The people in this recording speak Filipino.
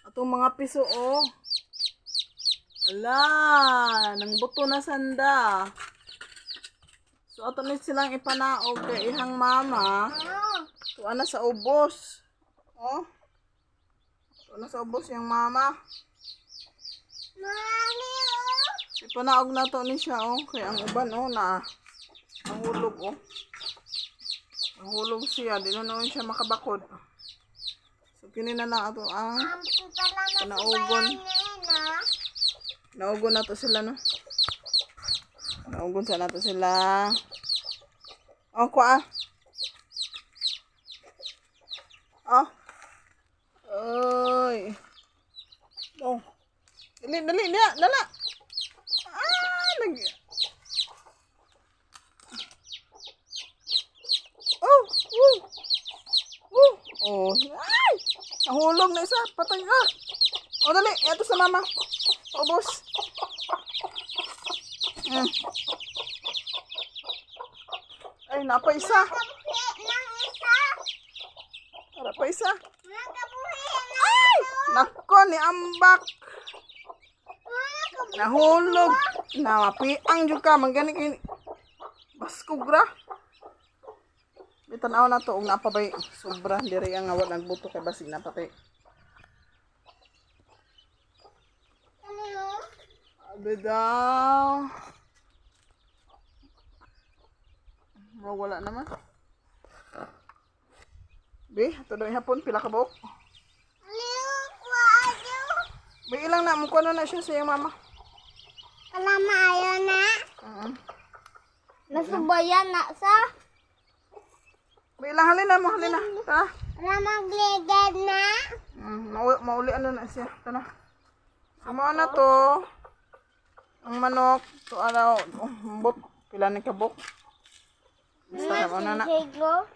Atong mga piso, oh. Ala, nang buto na sanda. So, ato ni silang ipanaog kay ihang mama. Tuwa na sa ubos. Oh. Tuwa na sa ubos yung mama. Mami, oh. Ipanaog na to ni siya, oh. Kaya ang uban, oh, na. Ang hulog, oh. Ang hulog siya. Di na naman siya makabakod. So, kini na lang ato ang panaugon. Naugon na to sila, no? Naugon sa na to sila. Oh, kwa. Oh. Oy. Oh. Dali, dali, dala. Ah, lagi. Oh, oh. Ay! Nahulog na isa. Patay ka. Oh, dali. Ito sa mama. Ubos. Ay, napa isa. Para pa isa. Ay! Nako, ni ambak. Nahulog. Napiang juga. Mangganik ini. Baskugra. Bitanaw na to. Ug napabay. Sobra. Diri ang awat nagbuto kay basig napatay. Abi daw. Wala naman. Be, tuloy hapon. Pila ka buok? Be, ilang na. Mukha na siya sa iyong mama. Kalama ayaw na. Nasubayan na sa. Be, ilang halin na mo. Halin na. Tara. Ramagligad na. Mauli ano na siya. Tara. Sama na to. Ang manok. To araw. Bot. Pila ni kabuk. Basta na na. Sigo.